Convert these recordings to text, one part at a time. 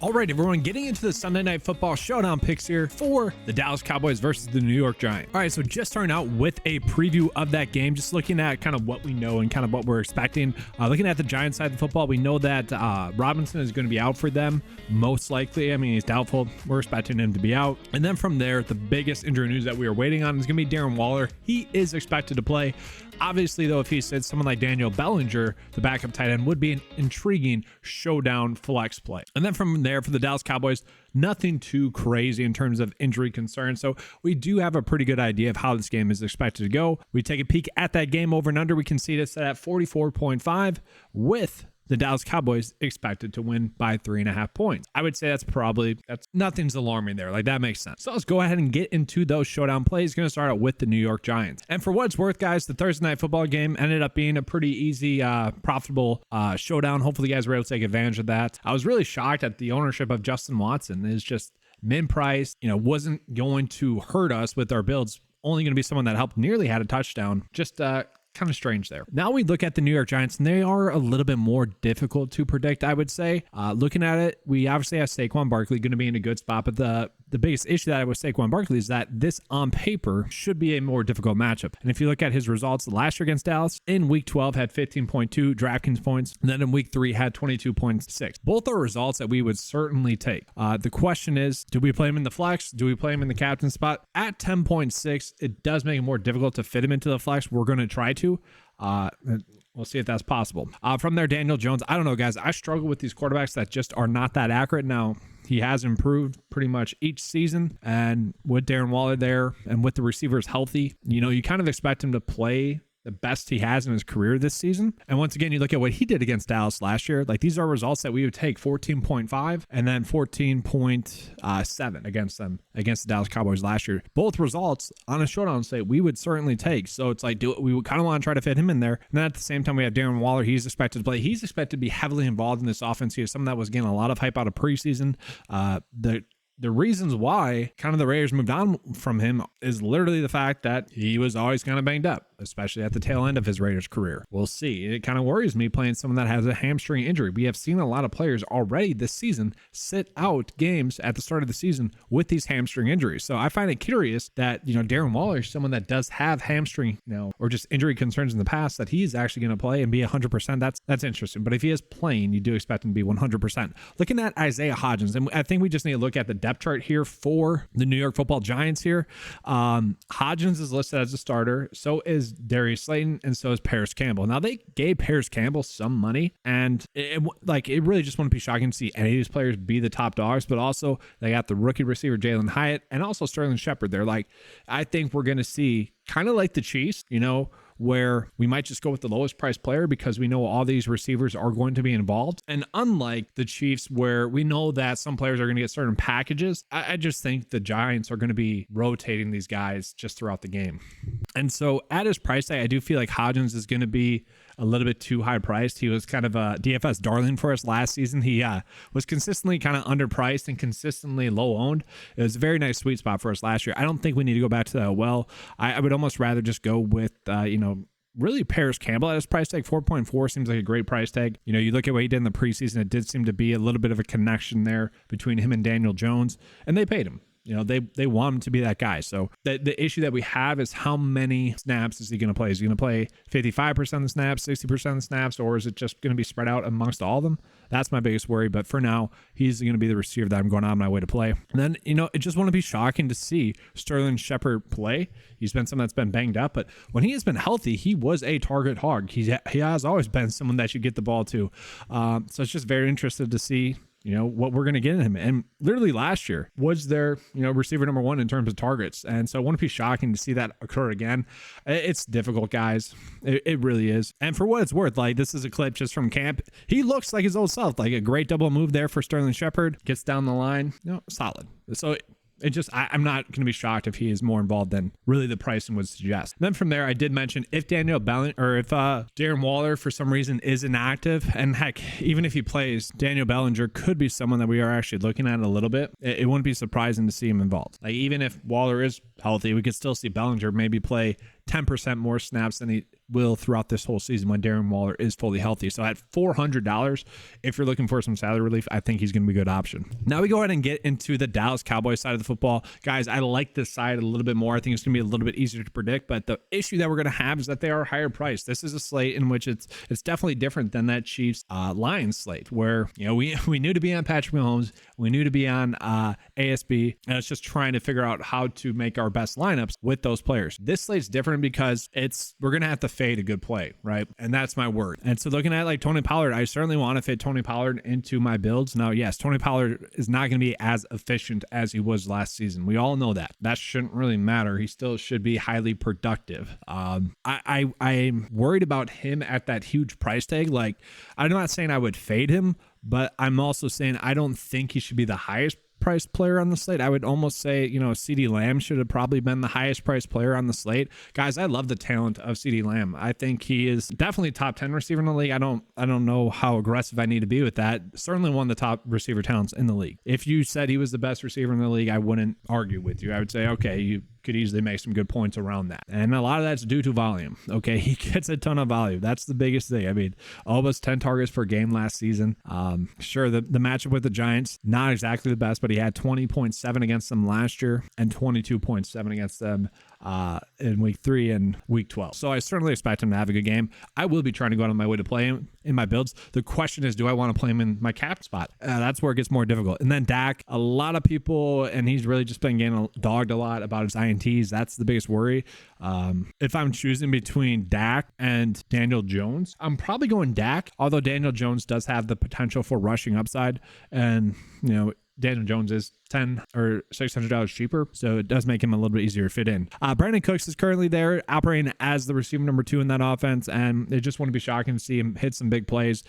All right, everyone, getting into the Sunday Night Football Showdown picks here for the Dallas Cowboys versus the New York Giants. All right, so just starting out with a preview of that game, just looking at kind of what we know and kind of what we're expecting. Looking at the Giants side of the football, we know that Robinson is going to be out for them, most likely. I mean, he's doubtful. We're expecting him to be out. And then from there, the biggest injury news that we are waiting on is going to be Darren Waller. He is expected to play. Obviously, though, if he sits someone like Daniel Bellinger, the backup tight end, would be an intriguing showdown flex play. And then from there, for the Dallas Cowboys, nothing too crazy in terms of injury concerns. So we do have a pretty good idea of how this game is expected to go. We take a peek at that game over and under. We can see it set at 44.5 with the Dallas Cowboys expected to win by 3.5 points. I would say that's nothing's alarming there. Like, that makes sense. So let's go ahead and get into those showdown plays. Going to start out with the New York Giants. And for what it's worth, guys, the Thursday Night Football game ended up being a pretty easy, profitable showdown. Hopefully you guys were able to take advantage of that. I was really shocked at the ownership of Justin Watson. It's just min price, wasn't going to hurt us with our builds. Only going to be someone that helped nearly had a touchdown. Just, kind of strange there. Now we look at the New York Giants, and they are a little bit more difficult to predict, I would say. Looking at it, we obviously have Saquon Barkley going to be in a good spot, but the biggest issue that I have with Saquon Barkley is that this on paper should be a more difficult matchup. And if you look at his results last year against Dallas, in week 12 had 15.2 DraftKings points, and then in week 3 had 22.6. Both are results that we would certainly take. The question is, do we play him in the flex? Do we play him in the captain spot? At 10.6, it does make it more difficult to fit him into the flex. We're going to try to. We'll see if that's possible. From there, Daniel Jones. I don't know, guys. I struggle with these quarterbacks that just are not that accurate. Now, he has improved pretty much each season. And with Darren Waller there and with the receivers healthy, you kind of expect him to play the best he has in his career this season. And once again, you look at what he did against Dallas last year. Like, these are results that we would take: 14.5 and then 14.7 against the Dallas Cowboys last year. Both results on a showdown slate we would certainly take. So it's like, we would kind of want to try to fit him in there. And then at the same time, we have Darren Waller. He's expected to play. He's expected to be heavily involved in this offense. He is someone that was getting a lot of hype out of preseason. The reasons why kind of the Raiders moved on from him is literally the fact that he was always kind of banged up, especially at the tail end of his Raiders career. We'll see. It kind of worries me playing someone that has a hamstring injury. We have seen a lot of players already this season sit out games at the start of the season with these hamstring injuries. So I find it curious that, Darren Waller is someone that does have hamstring, or just injury concerns in the past, that he's actually going to play and be 100%. That's interesting. But if he is playing, you do expect him to be 100%. Looking at Isaiah Hodgins, and I think we just need to look at the depth chart here for the New York Football Giants here. Hodgins is listed as a starter. So is Darius Slayton, and so is Paris Campbell. Now, they gave Paris Campbell some money, and it really just wouldn't be shocking to see any of these players be the top dogs, but also they got the rookie receiver Jalen Hyatt and also Sterling Shepard there. Like, I think we're going to see kind of like the Chiefs, where we might just go with the lowest price player because we know all these receivers are going to be involved. And unlike the Chiefs, where we know that some players are going to get certain packages, I just think the Giants are going to be rotating these guys just throughout the game. And so at his price tag, I do feel like Hodgins is going to be a little bit too high priced. He was kind of a DFS darling for us last season. He was consistently kind of underpriced and consistently low owned. It was a very nice sweet spot for us last year. I don't think we need to go back to that. Well, I would almost rather just go with, really Paris Campbell at his price tag. 4.4 seems like a great price tag. You look at what he did in the preseason, it did seem to be a little bit of a connection there between him and Daniel Jones, and they paid him. They want him to be that guy. So the issue that we have is, how many snaps is he going to play? Is he going to play 55% of the snaps, 60% of the snaps, or is it just going to be spread out amongst all of them? That's my biggest worry. But for now, he's going to be the receiver that I'm going on my way to play. And then, it just want to be shocking to see Sterling Shepard play. He's been someone that's been banged up, but when he has been healthy, he was a target hog. He has always been someone that you get the ball to. So it's just very interested to see what we're going to get in him. And literally last year was their, receiver number one in terms of targets. And so it wouldn't be shocking to see that occur again. It's difficult, guys. It really is. And for what it's worth, like, this is a clip just from camp. He looks like his old self, like a great double move there for Sterling Shepard. Gets down the line, solid. So I'm not going to be shocked if he is more involved than really the pricing would suggest. And then from there, I did mention if Darren Waller for some reason is inactive, and heck, even if he plays, Daniel Bellinger could be someone that we are actually looking at a little bit. It wouldn't be surprising to see him involved. Like, even if Waller is healthy, we could still see Bellinger maybe play 10% more snaps than he will throughout this whole season when Darren Waller is fully healthy. So at $400, if you're looking for some salary relief, I think he's going to be a good option. Now we go ahead and get into the Dallas Cowboys side of the football. Guys, I like this side a little bit more. I think it's going to be a little bit easier to predict, but the issue that we're going to have is that they are higher priced. This is a slate in which it's definitely different than that Chiefs Lions slate where, you know, we knew to be on Patrick Mahomes, we knew to be on ASB, and it's just trying to figure out how to make our best lineups with those players. This slate's different because we're going to have to fade a good play, right? And that's my word. And so looking at like Tony Pollard, I certainly want to fit Tony Pollard into my builds. Now, yes, Tony Pollard is not going to be as efficient as he was last season. We all know that. That shouldn't really matter. He still should be highly productive. I'm worried about him at that huge price tag. Like, I'm not saying I would fade him, but I'm also saying I don't think he should be the highest priced player on the slate. I would almost say, you know, CeeDee Lamb should have probably been the highest priced player on the slate. Guys, I love the talent of CeeDee Lamb. I think he is definitely top 10 receiver in the league. I don't know how aggressive I need to be with that. Certainly one of the top receiver talents in the league. If you said he was the best receiver in the league, I wouldn't argue with you. I would say, okay, you could easily make some good points around that. And a lot of that's due to volume. Okay, he gets a ton of volume. That's the biggest thing. I mean, almost 10 targets per game last season. Sure, the matchup with the Giants, not exactly the best, but he had 20.7 against them last year and 22.7 against them in week 3 and week 12. So I certainly expect him to have a good game. I will be trying to go out of my way to play him in my builds. The question is, do I want to play him in my cap spot? That's where it gets more difficult. And then Dak, a lot of people, and he's really just been getting dogged a lot about his INTs. That's the biggest worry. If I'm choosing between Dak and Daniel Jones, I'm probably going Dak, although Daniel Jones does have the potential for rushing upside. And, you know, Daniel Jones is $10 or $600 cheaper, so it does make him a little bit easier to fit in. Brandon Cooks is currently there, operating as the receiver number 2 in that offense, and it just wouldn't be shocking to see him hit some big plays.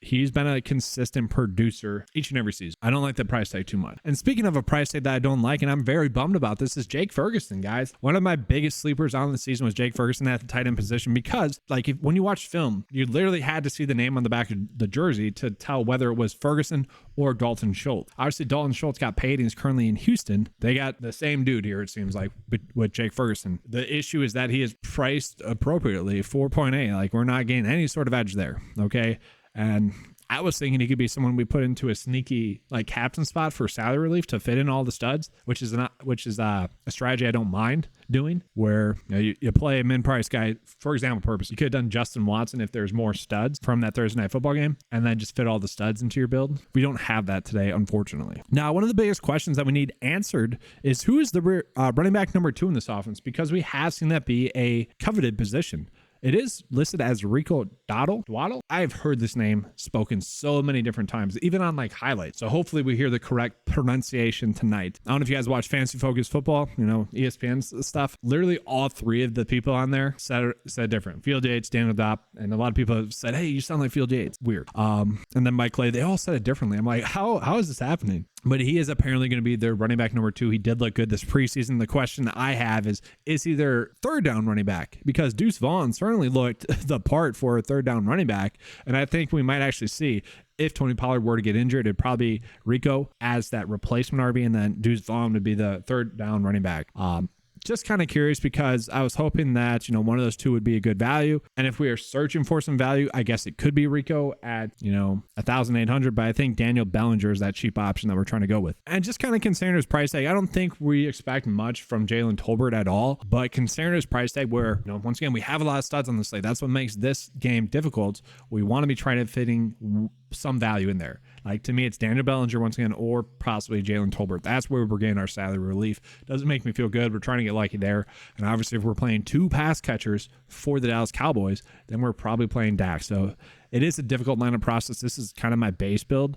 He's been a consistent producer each and every season. I don't like the price tag too much. And speaking of a price tag that I don't like, and I'm very bummed about this, is Jake Ferguson, guys. One of my biggest sleepers on the season was Jake Ferguson at the tight end position because, like, when you watch film, you literally had to see the name on the back of the jersey to tell whether it was Ferguson or Dalton Schultz. Obviously, Dalton Schultz got paid and is currently in Houston. They got the same dude here, it seems like, with Jake Ferguson. The issue is that he is priced appropriately, 4.8. Like, we're not getting any sort of edge there, okay? And I was thinking he could be someone we put into a sneaky like captain spot for salary relief to fit in all the studs, which is a strategy I don't mind doing, where you play a min-price guy, for example purpose. You could have done Justin Watson if there's more studs from that Thursday night football game, and then just fit all the studs into your build. We don't have that today, unfortunately. Now, one of the biggest questions that we need answered is who is the running back number 2 in this offense, because we have seen that be a coveted position. It is listed as Rico Dwaddle. I've heard this name spoken so many different times, even on like highlights. So hopefully we hear the correct pronunciation tonight. I don't know if you guys watch Fantasy Focus Football, you know, ESPN's stuff. Literally all 3 of the people on there said different. Field Yates, Daniel Dopp, and a lot of people have said, hey, you sound like Field Yates. Weird. And then Mike Clay, they all said it differently. I'm like, how is this happening? But he is apparently going to be their running back number 2. He did look good this preseason. The question I have is he their third down running back? Because Deuce Vaughn certainly looked the part for a third down running back. And I think we might actually see, if Tony Pollard were to get injured, it'd probably be Rico as that replacement RB, and then Deuce Vaughn would be the third down running back. Just kind of curious because I was hoping that, you know, one of those 2 would be a good value. And if we are searching for some value, I guess it could be Rico at, you know, 1,800. But I think Daniel Bellinger is that cheap option that we're trying to go with. And just kind of considering his price tag, I don't think we expect much from Jalen Tolbert at all. But considering his price tag, where, you know, once again, we have a lot of studs on the slate. That's what makes this game difficult. We want to be trying to fitting some value in there. Like, to me, it's Daniel Bellinger once again, or possibly Jalen Tolbert. That's where we're getting our salary relief. Doesn't make me feel good. We're trying to get lucky there. And obviously, if we're playing 2 pass catchers for the Dallas Cowboys, then we're probably playing Dak. So it is a difficult lineup process. This is kind of my base build.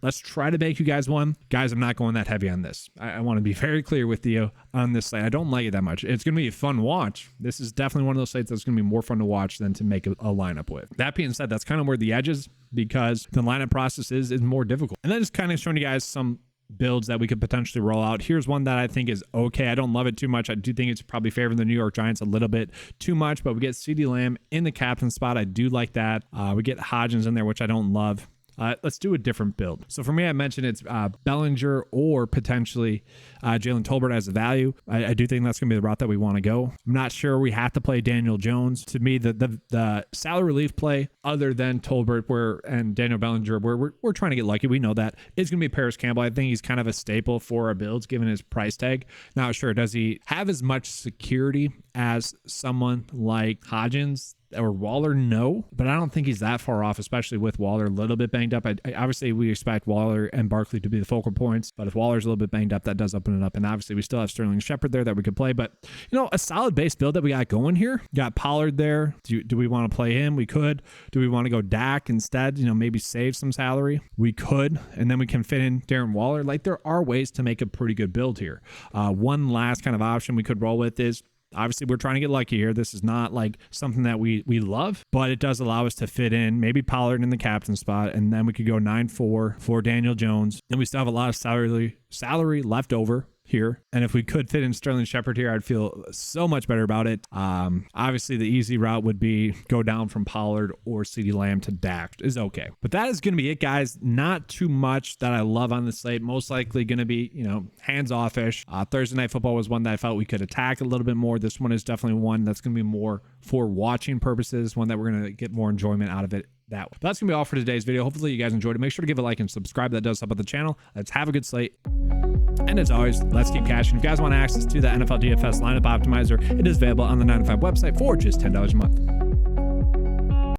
Let's try to make you guys one. Guys, I'm not going that heavy on this. I want to be very clear with you on this slate. I don't like it that much. It's going to be a fun watch. This is definitely one of those slates that's going to be more fun to watch than to make a lineup with. That being said, that's kind of where the edge is, because the lineup process is more difficult. And then just kind of showing you guys some builds that we could potentially roll out. Here's one that I think is okay. I don't love it too much. I do think it's probably favoring the New York Giants a little bit too much, but we get CeeDee Lamb in the captain spot. I do like that. We get Hodgins in there, which I don't love. let's do a different build. So for me, I mentioned it's Bellinger or potentially Jalen Tolbert as a value. I do think that's going to be the route that we want to go. I'm not sure we have to play Daniel Jones. To me, the salary relief play other than Tolbert and Daniel Bellinger, we're trying to get lucky. We know that is going to be Paris Campbell. I think he's kind of a staple for our builds given his price tag. Not sure, does he have as much security as someone like Hodgins or Waller? No, but I don't think he's that far off, especially with Waller a little bit banged up. Obviously, we expect Waller and Barkley to be the focal points, but if Waller's a little bit banged up, that does open it up. And obviously, we still have Sterling Shepard there that we could play. But, a solid base build that we got going here. Got Pollard there. Do we want to play him? We could. Do we want to go Dak instead? Maybe save some salary? We could. And then we can fit in Darren Waller. Like, there are ways to make a pretty good build here. One last kind of option we could roll with is, obviously, we're trying to get lucky here. This is not like something that we love, but it does allow us to fit in maybe Pollard in the captain spot, and then we could go 9-4 for Daniel Jones. And we still have a lot of salary left over here. And if we could fit in Sterling Shepard here, I'd feel so much better about it. Obviously, the easy route would be go down from Pollard or CeeDee Lamb to Dak is okay. But that is going to be it, guys. Not too much that I love on the slate. Most likely going to be, hands-off-ish. Thursday Night Football was one that I felt we could attack a little bit more. This one is definitely one that's going to be more for watching purposes, one that we're going to get more enjoyment out of it that way. But that's going to be all for today's video. Hopefully you guys enjoyed it. Make sure to give a like and subscribe. That does help out the channel. Let's have a good slate. And as always, let's keep cashing. If you guys want access to the NFL DFS lineup optimizer, it is available on the 9to5 website for just $10 a month.